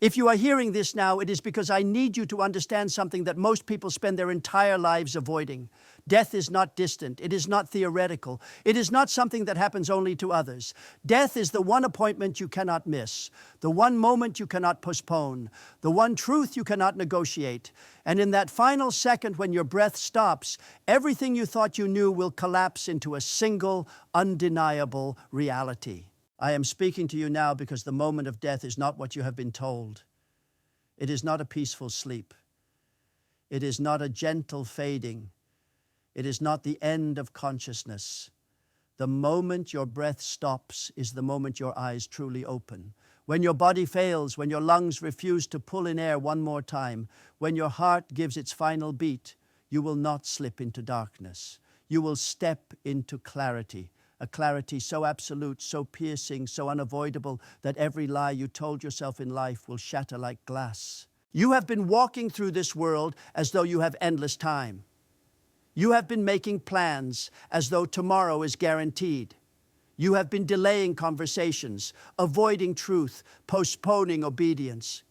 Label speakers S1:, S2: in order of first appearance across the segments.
S1: If you are hearing this now, it is because I need you to understand something that most people spend their entire lives avoiding. Death is not distant. It is not theoretical. It is not something that happens only to others. Death is the one appointment you cannot miss, the one moment you cannot postpone, the one truth you cannot negotiate. And in that final second when your breath stops, everything you thought you knew will collapse into a single, undeniable reality. I am speaking to you now because the moment of death is not what you have been told. It is not a peaceful sleep. It is not a gentle fading. It is not the end of consciousness. The moment your breath stops is the moment your eyes truly open. When your body fails, when your lungs refuse to pull in air one more time, when your heart gives its final beat, you will not slip into darkness. You will step into clarity. A clarity so absolute, so piercing, so unavoidable that every lie you told yourself in life will shatter like glass. You have been walking through this world as though you have endless time. You have been making plans as though tomorrow is guaranteed. You have been delaying conversations, avoiding truth, postponing obedience.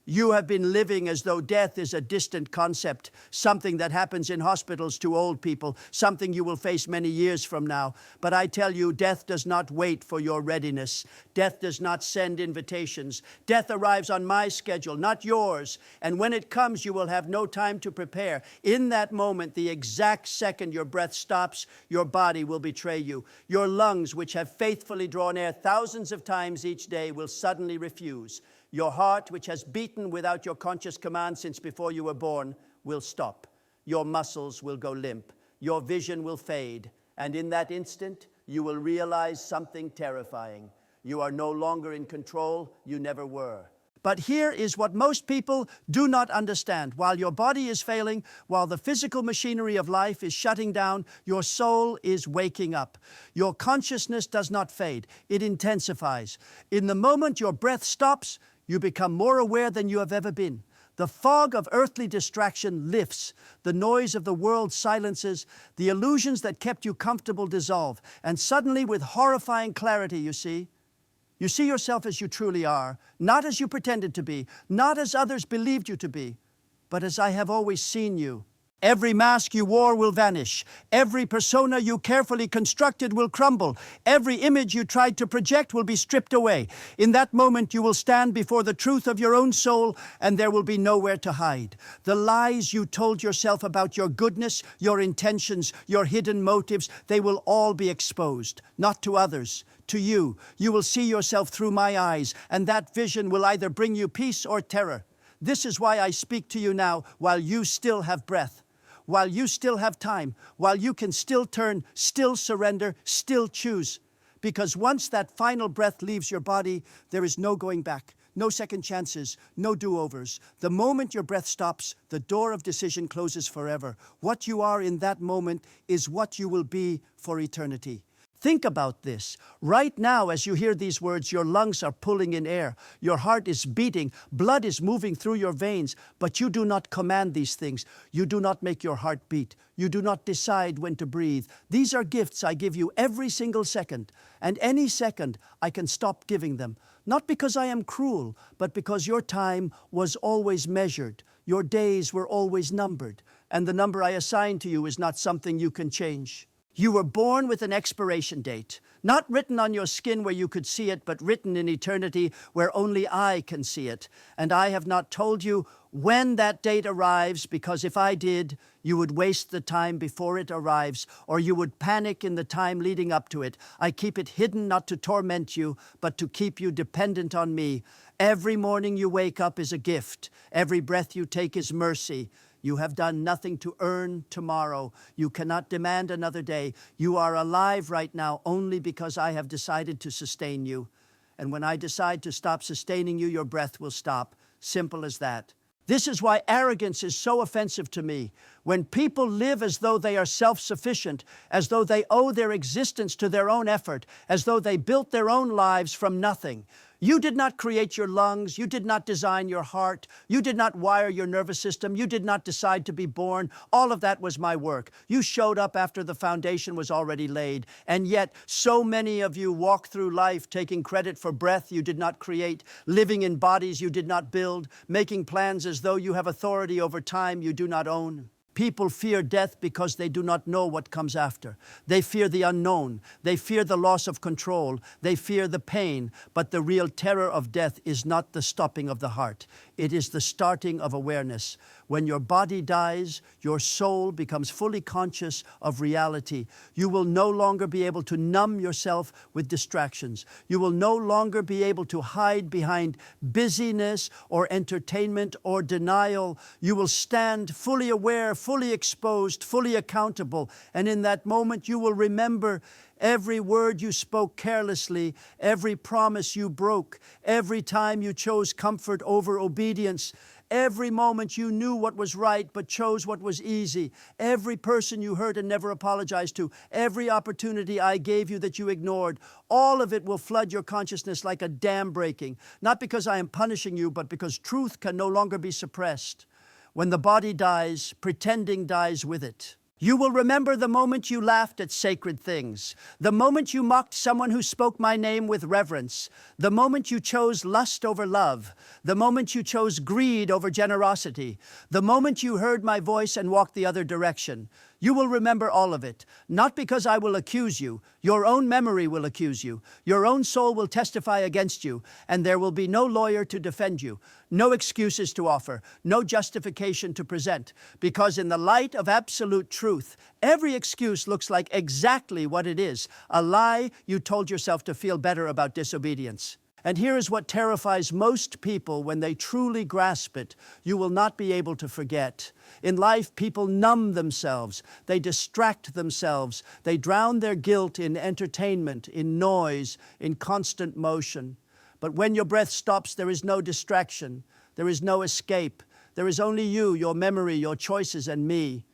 S1: You have been living as though death is a distant concept, something that happens in hospitals to old people, something you will face many years from now. But I tell you, death does not wait for your readiness. Death does not send invitations. Death arrives on my schedule, not yours. And when it comes, you will have no time to prepare. In that moment, the exact second your breath stops, your body will betray you. Your lungs, which have faithfully drawn air thousands of times each day, will suddenly refuse. Your heart, which has beaten without your conscious command since before you were born, will stop. Your muscles will go limp. Your vision will fade. And in that instant, you will realize something terrifying. You are no longer in control. You never were. But here is what most people do not understand. While your body is failing, while the physical machinery of life is shutting down, your soul is waking up. Your consciousness does not fade. It intensifies. In the moment your breath stops, you become more aware than you have ever been. The fog of earthly distraction lifts. The noise of the world silences. The illusions that kept you comfortable dissolve. And suddenly, with horrifying clarity, you see yourself as you truly are, not as you pretended to be, not as others believed you to be, but as I have always seen you. Every mask you wore will vanish. Every persona you carefully constructed will crumble. Every image you tried to project will be stripped away. In that moment, you will stand before the truth of your own soul, and there will be nowhere to hide. The lies you told yourself about your goodness, your intentions, your hidden motives, they will all be exposed, not to others, to you. You will see yourself through my eyes, and that vision will either bring you peace or terror. This is why I speak to you now while you still have breath. While you still have time, while you can still turn, still surrender, still choose. Because once that final breath leaves your body, there is no going back, no second chances, no do-overs. The moment your breath stops, the door of decision closes forever. What you are in that moment is what you will be for eternity. Think about this. Right now, as you hear these words, your lungs are pulling in air. Your heart is beating. Blood is moving through your veins. But you do not command these things. You do not make your heart beat. You do not decide when to breathe. These are gifts I give you every single second. And any second, I can stop giving them. Not because I am cruel, but because your time was always measured. Your days were always numbered. And the number I assign to you is not something you can change. You were born with an expiration date, not written on your skin where you could see it, but written in eternity where only I can see it. And I have not told you when that date arrives, because if I did, you would waste the time before it arrives, or you would panic in the time leading up to it. I keep it hidden not to torment you, but to keep you dependent on me. Every morning you wake up is a gift. Every breath you take is mercy. You have done nothing to earn tomorrow. You cannot demand another day. You are alive right now only because I have decided to sustain you. And when I decide to stop sustaining you, your breath will stop. Simple as that. This is why arrogance is so offensive to me. When people live as though they are self-sufficient, as though they owe their existence to their own effort, as though they built their own lives from nothing. You did not create your lungs. You did not design your heart. You did not wire your nervous system. You did not decide to be born. All of that was my work. You showed up after the foundation was already laid. And yet, so many of you walk through life taking credit for breath you did not create, living in bodies you did not build, making plans as though you have authority over time you do not own. People fear death because they do not know what comes after. They fear the unknown. They fear the loss of control. They fear the pain. But the real terror of death is not the stopping of the heart. It is the starting of awareness. When your body dies, your soul becomes fully conscious of reality. You will no longer be able to numb yourself with distractions. You will no longer be able to hide behind busyness or entertainment or denial. You will stand fully aware, fully exposed, fully accountable. And in that moment, you will remember every word you spoke carelessly, every promise you broke, every time you chose comfort over obedience, every moment you knew what was right but chose what was easy, every person you hurt and never apologized to, every opportunity I gave you that you ignored. All of it will flood your consciousness like a dam breaking, not because I am punishing you, but because truth can no longer be suppressed. When the body dies, pretending dies with it. You will remember the moment you laughed at sacred things, the moment you mocked someone who spoke my name with reverence, the moment you chose lust over love, the moment you chose greed over generosity, the moment you heard my voice and walked the other direction. You will remember all of it, not because I will accuse you. Your own memory will accuse you. Your own soul will testify against you, and there will be no lawyer to defend you, no excuses to offer, no justification to present, because in the light of absolute truth, every excuse looks like exactly what it is, a lie you told yourself to feel better about disobedience. And here is what terrifies most people when they truly grasp it. You will not be able to forget. In life, people numb themselves. They distract themselves. They drown their guilt in entertainment, in noise, in constant motion. But when your breath stops, there is no distraction. There is no escape. There is only you, your memory, your choices, and me.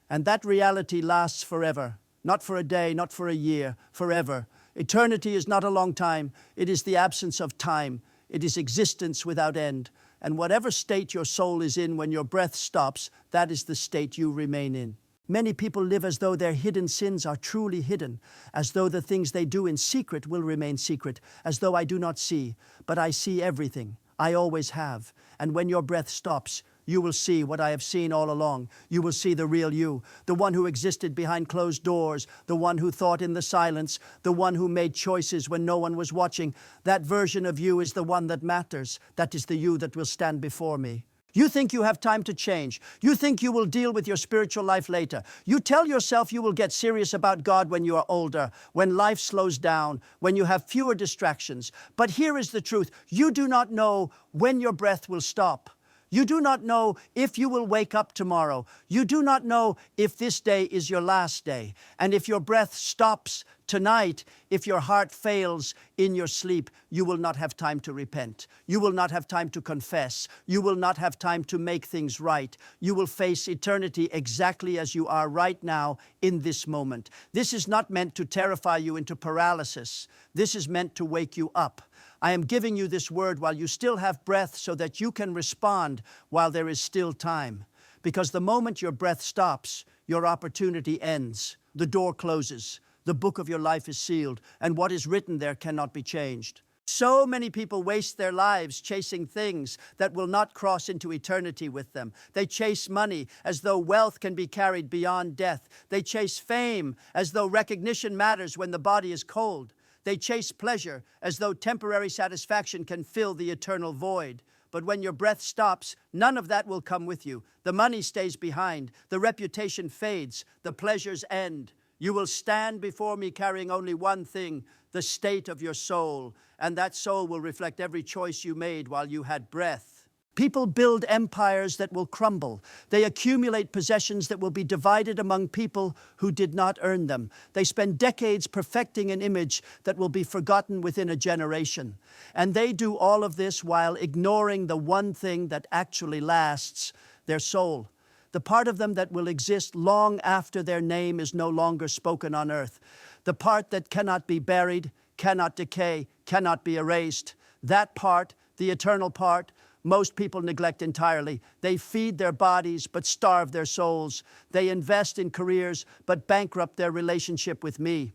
S1: And that reality lasts forever. Not for a day, not for a year, forever. Eternity is not a long time. It is the absence of time. It is existence without end. And whatever state your soul is in when your breath stops, that is the state you remain in. Many people live as though their hidden sins are truly hidden, as though the things they do in secret will remain secret, as though I do not see. But I see everything. I always have. And when your breath stops, you will see what I have seen all along. You will see the real you, the one who existed behind closed doors, the one who thought in the silence, the one who made choices when no one was watching. That version of you is the one that matters. That is the you that will stand before me. You think you have time to change. You think you will deal with your spiritual life later. You tell yourself you will get serious about God when you are older, when life slows down, when you have fewer distractions. But here is the truth. You do not know when your breath will stop. You do not know if you will wake up tomorrow. You do not know if this day is your last day. And if your breath stops tonight, if your heart fails in your sleep, you will not have time to repent. You will not have time to confess. You will not have time to make things right. You will face eternity exactly as you are right now in this moment. This is not meant to terrify you into paralysis. This is meant to wake you up. I am giving you this word while you still have breath so that you can respond while there is still time. Because the moment your breath stops, your opportunity ends. The door closes. The book of your life is sealed, and what is written there cannot be changed. So many people waste their lives chasing things that will not cross into eternity with them. They chase money as though wealth can be carried beyond death. They chase fame as though recognition matters when the body is cold. They chase pleasure as though temporary satisfaction can fill the eternal void. But when your breath stops, none of that will come with you. The money stays behind. The reputation fades. The pleasures end. You will stand before me carrying only one thing, the state of your soul. And that soul will reflect every choice you made while you had breath. People build empires that will crumble. They accumulate possessions that will be divided among people who did not earn them. They spend decades perfecting an image that will be forgotten within a generation. And they do all of this while ignoring the one thing that actually lasts, their soul. The part of them that will exist long after their name is no longer spoken on earth. The part that cannot be buried, cannot decay, cannot be erased. That part, the eternal part, most people neglect entirely. They feed their bodies but starve their souls. They invest in careers but bankrupt their relationship with me.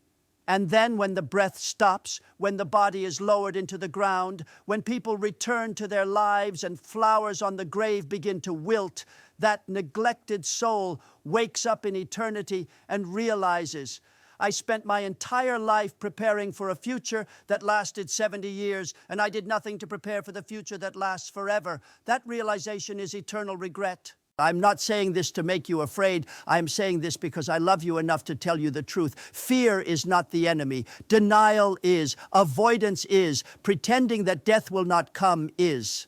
S1: And then when the breath stops, when the body is lowered into the ground, when people return to their lives and flowers on the grave begin to wilt, that neglected soul wakes up in eternity and realizes, I spent my entire life preparing for a future that lasted 70 years, and I did nothing to prepare for the future that lasts forever. That realization is eternal regret. I'm not saying this to make you afraid. I'm saying this because I love you enough to tell you the truth. Fear is not the enemy. Denial is. Avoidance is. Pretending that death will not come is.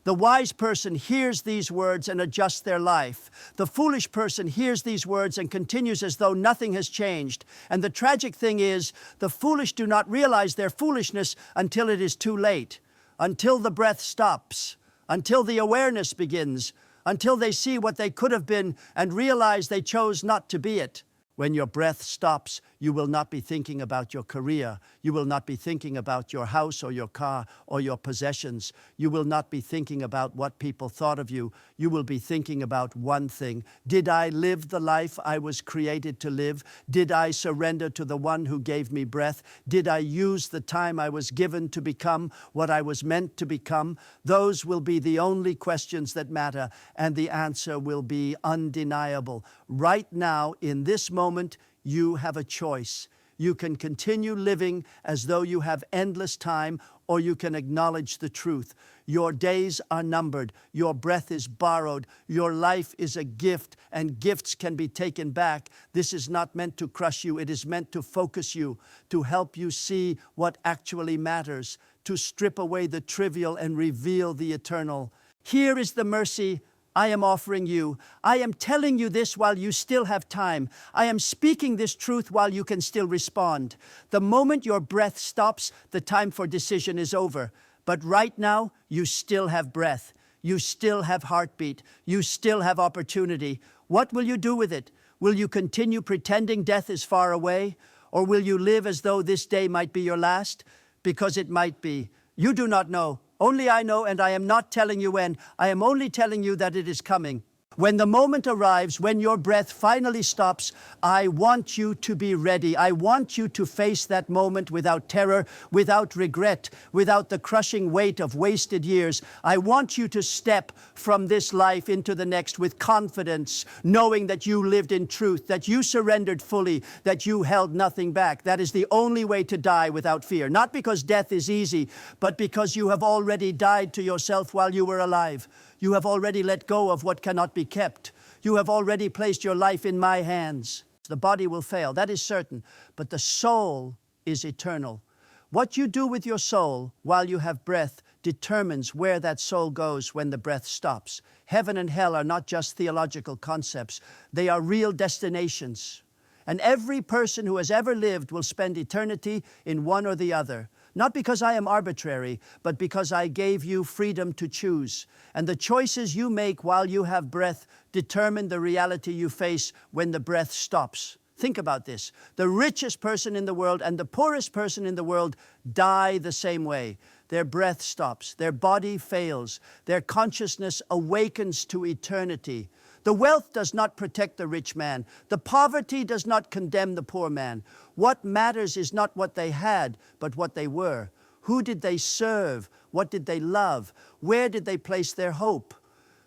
S1: The wise person hears these words and adjusts their life. The foolish person hears these words and continues as though nothing has changed. And the tragic thing is, the foolish do not realize their foolishness until it is too late, until the breath stops, until the awareness begins, until they see what they could have been and realize they chose not to be it. When your breath stops, you will not be thinking about your career. You will not be thinking about your house or your car or your possessions. You will not be thinking about what people thought of you. You will be thinking about one thing. Did I live the life I was created to live? Did I surrender to the one who gave me breath? Did I use the time I was given to become what I was meant to become? Those will be the only questions that matter, and the answer will be undeniable. Right now, in this moment, you have a choice. You can continue living as though you have endless time, or you can acknowledge the truth. Your days are numbered. Your breath is borrowed. Your life is a gift, and gifts can be taken back. This is not meant to crush you. It is meant to focus you, to help you see what actually matters, to strip away the trivial and reveal the eternal. Here is the mercy I am offering you. I am telling you this while you still have time. I am speaking this truth while you can still respond. The moment your breath stops, the time for decision is over. But right now, you still have breath. You still have heartbeat. You still have opportunity. What will you do with it? Will you continue pretending death is far away? Or will you live as though this day might be your last? Because it might be. You do not know. Only I know, and I am not telling you when. I am only telling you that it is coming. When the moment arrives, when your breath finally stops, I want you to be ready. I want you to face that moment without terror, without regret, without the crushing weight of wasted years. I want you to step from this life into the next with confidence, knowing that you lived in truth, that you surrendered fully, that you held nothing back. That is the only way to die without fear. Not because death is easy, but because you have already died to yourself while you were alive. You have already let go of what cannot be kept. You have already placed your life in my hands. The body will fail, that is certain, but the soul is eternal. What you do with your soul while you have breath determines where that soul goes when the breath stops. Heaven and hell are not just theological concepts. They are real destinations. And every person who has ever lived will spend eternity in one or the other. Not because I am arbitrary, but because I gave you freedom to choose. And the choices you make while you have breath determine the reality you face when the breath stops. Think about this. The richest person in the world and the poorest person in the world die the same way. Their breath stops, their body fails, their consciousness awakens to eternity. The wealth does not protect the rich man. The poverty does not condemn the poor man. What matters is not what they had, but what they were. Who did they serve? What did they love? Where did they place their hope?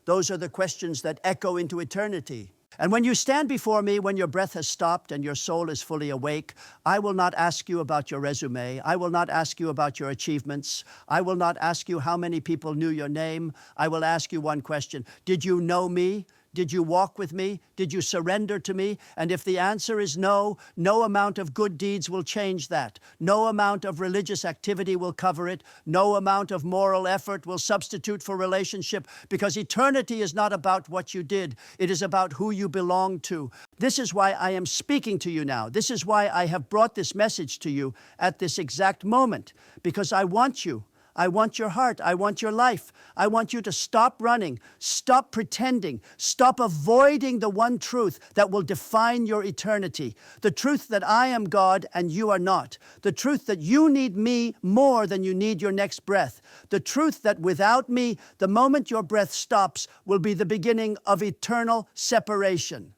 S1: Those are the questions that echo into eternity. And when you stand before me, when your breath has stopped and your soul is fully awake, I will not ask you about your resume. I will not ask you about your achievements. I will not ask you how many people knew your name. I will ask you one question. Did you know me? Did you walk with me? Did you surrender to me? And if the answer is no, no amount of good deeds will change that. No amount of religious activity will cover it. No amount of moral effort will substitute for relationship, because eternity is not about what you did. It is about who you belong to. This is why I am speaking to you now. This is why I have brought this message to you at this exact moment, because I want you. I want your heart. I want your life. I want you to stop running, stop pretending, stop avoiding the one truth that will define your eternity. The truth that I am God and you are not. The truth that you need me more than you need your next breath. The truth that without me, the moment your breath stops will be the beginning of eternal separation.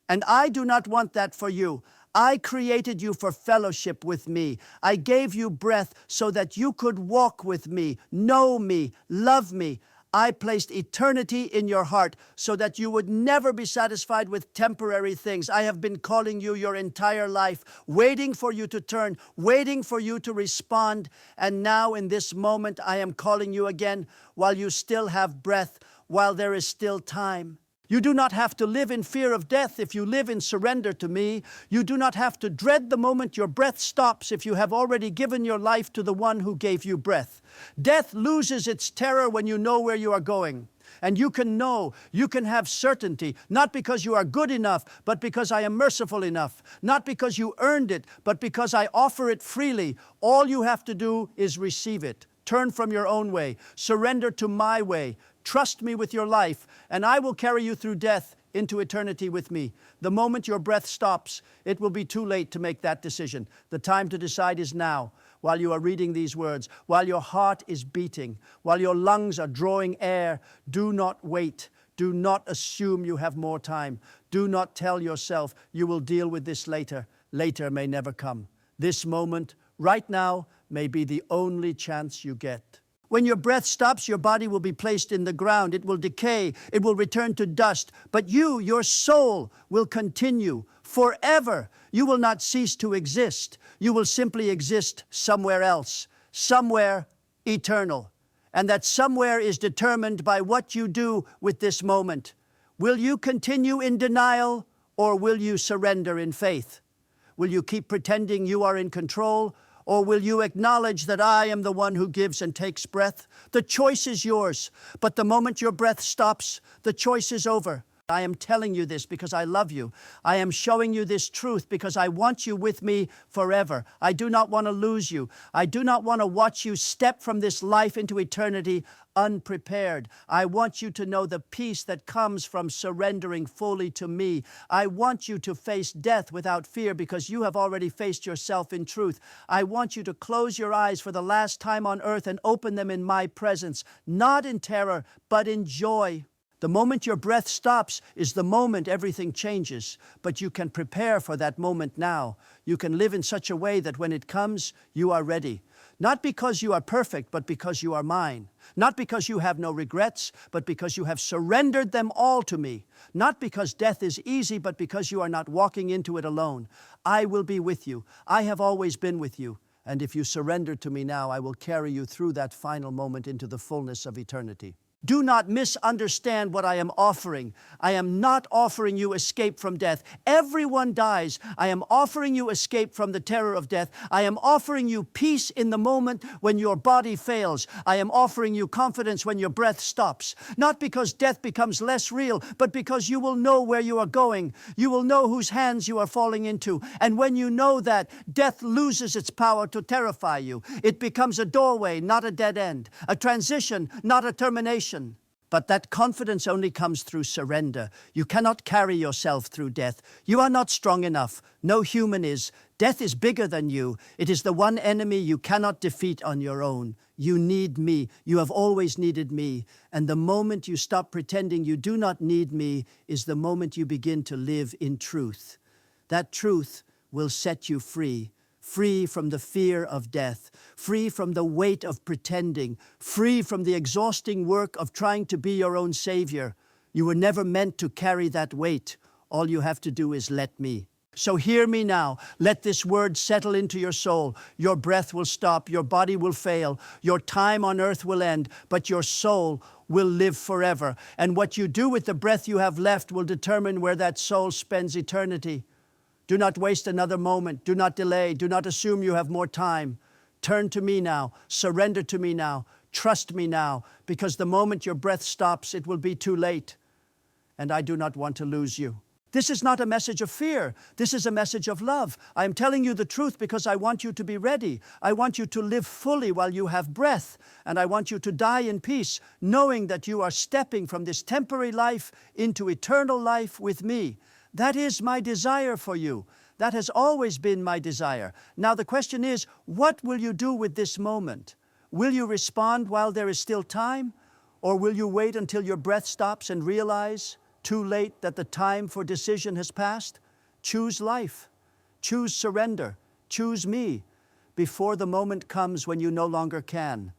S1: And I do not want that for you. I created you for fellowship with me. I gave you breath so that you could walk with me, know me, love me. I placed eternity in your heart so that you would never be satisfied with temporary things. I have been calling you your entire life, waiting for you to turn, waiting for you to respond. And now in this moment, I am calling you again while you still have breath, while there is still time. You do not have to live in fear of death if you live in surrender to me. You do not have to dread the moment your breath stops if you have already given your life to the one who gave you breath. Death loses its terror when you know where you are going. And you can know, you can have certainty, not because you are good enough, but because I am merciful enough. Not because you earned it, but because I offer it freely. All you have to do is receive it. Turn from your own way. Surrender to my way. Trust me with your life, and I will carry you through death into eternity with me. The moment your breath stops, it will be too late to make that decision. The time to decide is now, while you are reading these words, while your heart is beating, while your lungs are drawing air. Do not wait. Do not assume you have more time. Do not tell yourself you will deal with this later. Later may never come. This moment, right now, may be the only chance you get. When your breath stops, your body will be placed in the ground. It will decay. It will return to dust. But you, your soul, will continue forever. You will not cease to exist. You will simply exist somewhere else, somewhere eternal. And that somewhere is determined by what you do with this moment. Will you continue in denial, or will you surrender in faith? Will you keep pretending you are in control, or will you acknowledge that I am the one who gives and takes breath? The choice is yours, but the moment your breath stops, the choice is over. I am telling you this because I love you. I am showing you this truth because I want you with me forever. I do not want to lose you. I do not want to watch you step from this life into eternity unprepared. I want you to know the peace that comes from surrendering fully to me. I want you to face death without fear because you have already faced yourself in truth. I want you to close your eyes for the last time on earth and open them in my presence, not in terror, but in joy. The moment your breath stops is the moment everything changes, but you can prepare for that moment now. You can live in such a way that when it comes, you are ready. Not because you are perfect, but because you are mine. Not because you have no regrets, but because you have surrendered them all to me. Not because death is easy, but because you are not walking into it alone. I will be with you. I have always been with you. And if you surrender to me now, I will carry you through that final moment into the fullness of eternity. Do not misunderstand what I am offering. I am not offering you escape from death. Everyone dies. I am offering you escape from the terror of death. I am offering you peace in the moment when your body fails. I am offering you confidence when your breath stops. Not because death becomes less real, but because you will know where you are going. You will know whose hands you are falling into. And when you know that, death loses its power to terrify you. It becomes a doorway, not a dead end. A transition, not a termination. But that confidence only comes through surrender. You cannot carry yourself through death. You are not strong enough. No human is. Death is bigger than you. It is the one enemy you cannot defeat on your own. You need me. You have always needed me. And the moment you stop pretending you do not need me is the moment you begin to live in truth. That truth will set you free. Free from the fear of death, free from the weight of pretending, free from the exhausting work of trying to be your own savior. You were never meant to carry that weight. All you have to do is let me. So hear me now. Let this word settle into your soul. Your breath will stop, your body will fail, your time on earth will end, but your soul will live forever. And what you do with the breath you have left will determine where that soul spends eternity. Do not waste another moment. Do not delay. Do not assume you have more time. Turn to me now. Surrender to me now. Trust me now, because the moment your breath stops, it will be too late. And I do not want to lose you. This is not a message of fear. This is a message of love. I am telling you the truth because I want you to be ready. I want you to live fully while you have breath, and I want you to die in peace, knowing that you are stepping from this temporary life into eternal life with me. That is my desire for you. That has always been my desire. Now the question is, what will you do with this moment? Will you respond while there is still time? Or will you wait until your breath stops and realize, too late, that the time for decision has passed? Choose life. Choose surrender. Choose me before the moment comes when you no longer can.